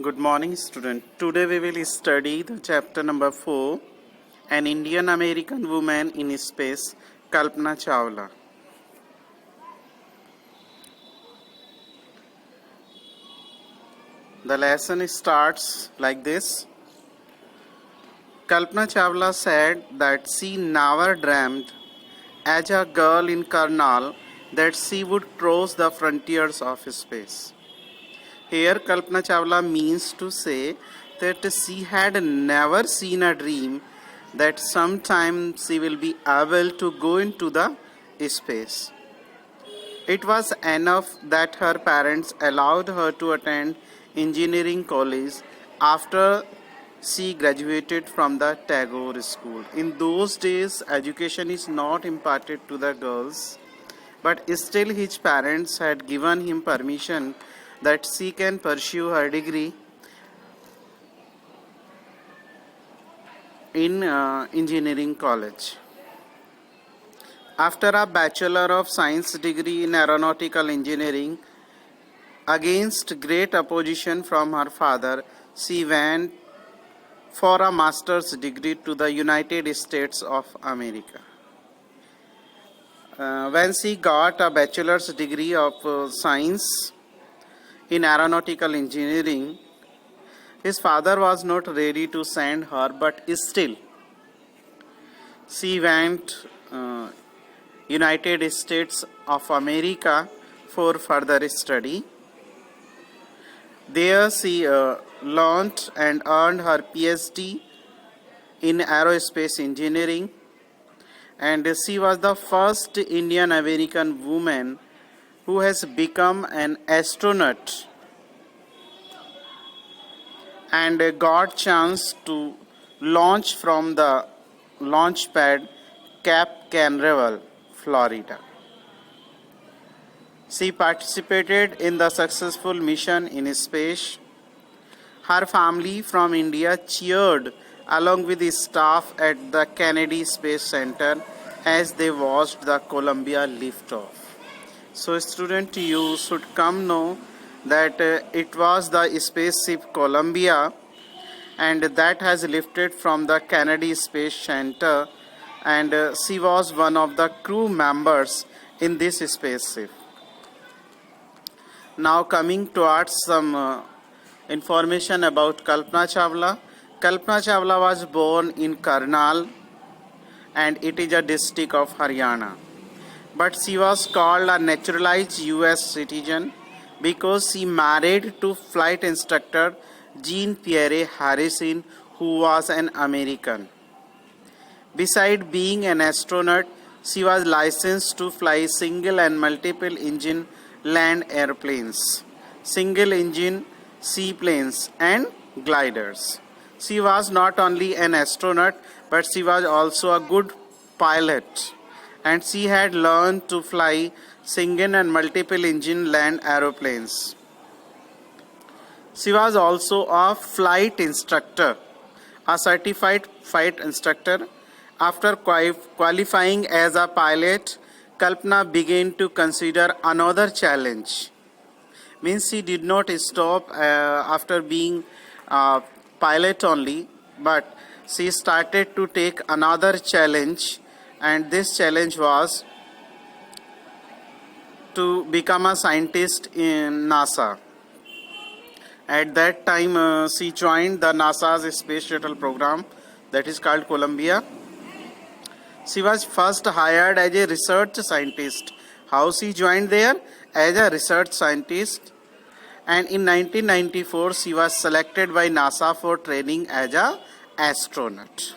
Good morning, student. Today we will study the chapter number 4, An Indian American Woman in Space, Kalpana Chawla. The lesson starts like this. Kalpana Chawla said that she never dreamed as a girl in Karnal that she would cross the frontiers of space. Here Kalpana Chawla means to say that she had never seen a dream that sometime she will be able to go into the space. It was enough that her parents allowed her to attend engineering college after she graduated from the Tagore school. In those days, education is not imparted to the girls, but still his parents had given him permission that she can pursue her degree in engineering college. After a Bachelor of Science degree in aeronautical engineering, against great opposition from her father, she went for a master's degree to the United States of America. When she got a bachelor's degree of science in aeronautical engineering, his father was not ready to send her, but still she went United States of America for further study. There she learned and earned her PhD in aerospace engineering, and she was the first Indian American woman who has become an astronaut and got chance to launch from the launch pad Cape Canaveral, Florida. She participated in the successful mission in space. Her family from India cheered along with the staff at the Kennedy Space Center as they watched the Columbia liftoff. So student, you should come know that it was the spaceship Columbia and that has lifted from the Kennedy Space Center, and she was one of the crew members in this spaceship. Now coming towards some information about Kalpana Chawla. Kalpana Chawla was born in Karnal and it is a district of Haryana. But she was called a naturalized US citizen because she married to flight instructor Jean-Pierre Harrison, who was an American. Besides being an astronaut, she was licensed to fly single and multiple engine land airplanes, single engine seaplanes and gliders. She was not only an astronaut but she was also a good pilot, and she had learned to fly single and multiple engine land aeroplanes. She was also a flight instructor, a certified flight instructor. After qualifying as a pilot, Kalpana began to consider another challenge. Means she did not stop after being a pilot only, but she started to take another challenge, and this challenge was to become a scientist in NASA. At that time, she joined the NASA's space shuttle program that is called Columbia. She was first hired as a research scientist. How she joined there? As a research scientist. And in 1994, she was selected by NASA for training as an astronaut.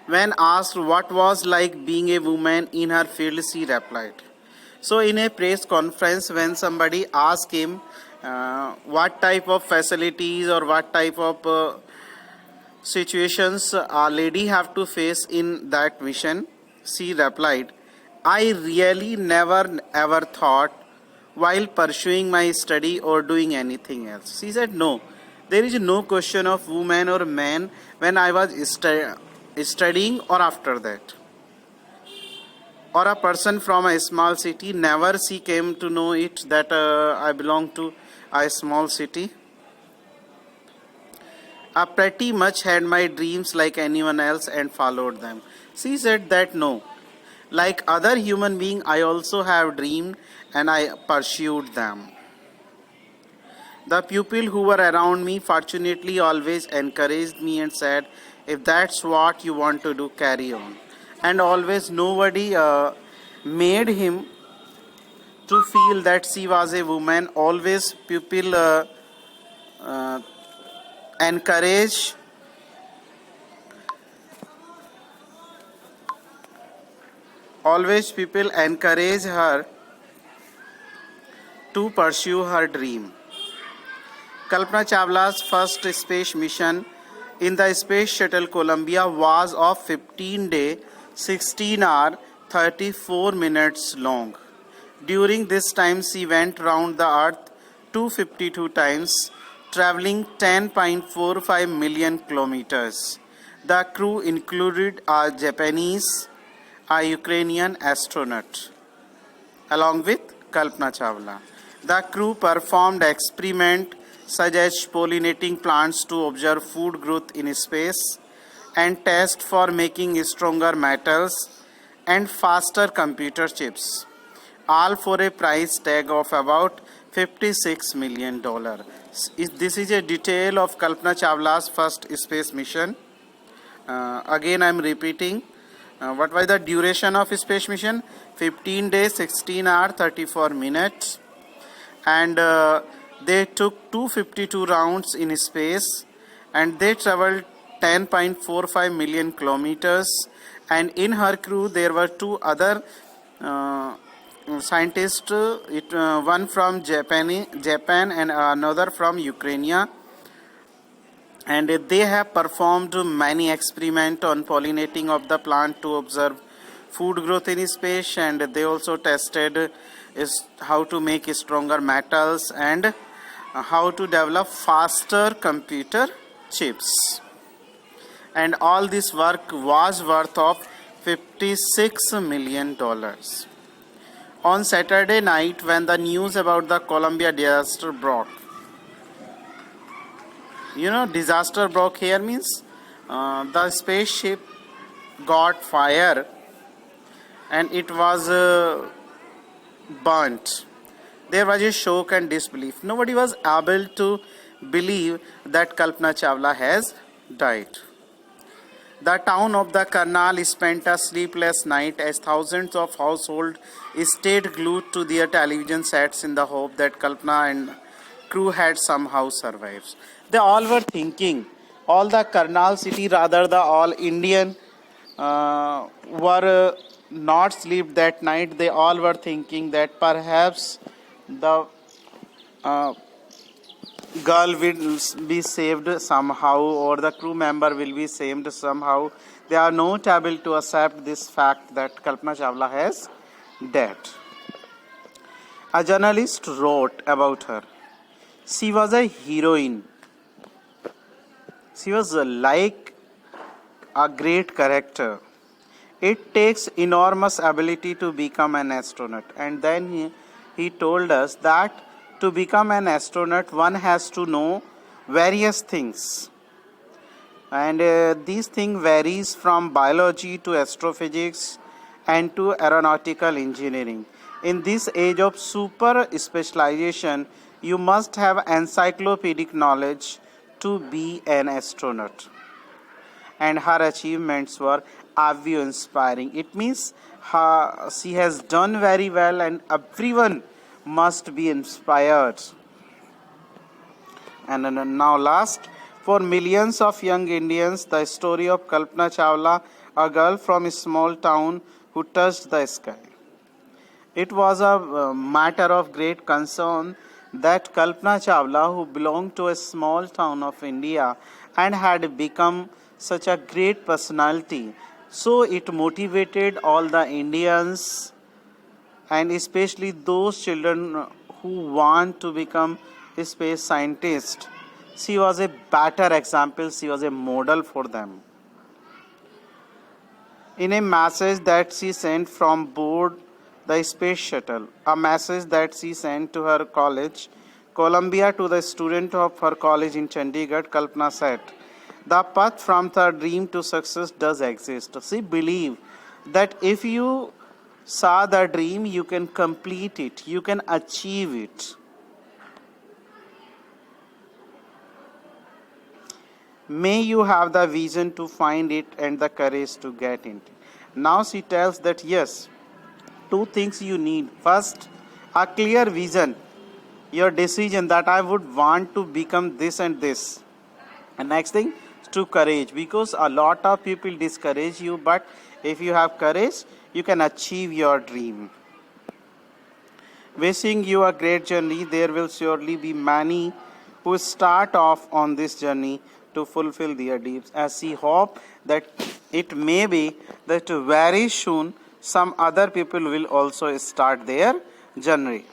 When asked what was like being a woman in her field, she replied. So in a press conference, when somebody asked him what type of facilities or what type of situations a lady have to face in that mission, she replied, I really never ever thought while pursuing my study or doing anything else. She said, no, there is no question of woman or man when I was studying or after that. Or a person from a small city, never she came to know it that I belong to a small city. I pretty much had my dreams like anyone else and followed them. She said that no. Like other human beings, I also have dreamed and I pursued them. The people who were around me fortunately always encouraged me and said, if that's what you want to do, carry on. And always nobody made him to feel that she was a woman. Always people uh, encourage her to pursue her dream. Kalpana Chawla's first space mission in the Space Shuttle Columbia was of 15-day, 16-hour, 34 minutes long. During this time, she went round the Earth 252 times, traveling 10.45 million kilometers. The crew included a Japanese, a Ukrainian astronaut, along with Kalpana Chawla. The crew performed experiments such as pollinating plants to observe food growth in space and test for making stronger metals and faster computer chips, all for a price tag of about $56 million. This is a detail of Kalpana Chawla's first space mission. Again, I am repeating. What was the duration of space mission? 15 days, 16 hours, 34 minutes. And they took 252 rounds in space and they traveled 10.45 million kilometers. And in her crew, there were two other scientists, one from Japan and another from Ukraine. And they have performed many experiments on pollinating of the plant to observe food growth in space, and they also tested how to make stronger metals and how to develop faster computer chips. And all this work was worth of $56 million. On Saturday night, when the news about the Columbia disaster broke, disaster broke here means the spaceship got fire and it was burnt. There was a shock and disbelief. Nobody was able to believe that Kalpana Chawla has died. The town of the Karnal spent a sleepless night as thousands of households stayed glued to their television sets in the hope that Kalpana and crew had somehow survived. They all were thinking, all the Karnal city, rather the all Indian were not sleep that night. They all were thinking that perhaps the girl will be saved somehow or the crew member will be saved somehow. They are not able to accept this fact that Kalpana Chawla has died. A journalist wrote about her. She was a heroine. She was like a great character. It takes enormous ability to become an astronaut. And then he told us that to become an astronaut, one has to know various things. And these things varies from biology to astrophysics and to aeronautical engineering. In this age of super specialization, you must have encyclopedic knowledge to be an astronaut. And her achievements were awe-inspiring. It means she has done very well and everyone must be inspired. And now last, for millions of young Indians, the story of Kalpana Chawla, a girl from a small town who touched the sky. It was a matter of great concern that Kalpana Chawla, who belonged to a small town of India and had become such a great personality, so it motivated all the Indians and especially those children who want to become a space scientist. She was a better example, she was a model for them. In a message that she sent from board the space shuttle, a message that she sent to her college, Columbia, to the student of her college in Chandigarh, Kalpana said, The path from the dream to success does exist. See, believe that if you saw the dream, you can complete it, you can achieve it. May you have the vision to find it and the courage to get it. Now she tells that yes, two things you need. First, a clear vision, your decision that I would want to become this and this. And next thing, to courage, because a lot of people discourage you, but if you have courage, you can achieve your dream. Wishing you a great journey. There will surely be many who start off on this journey to fulfill their dreams, as she hope that it may be that very soon some other people will also start their journey.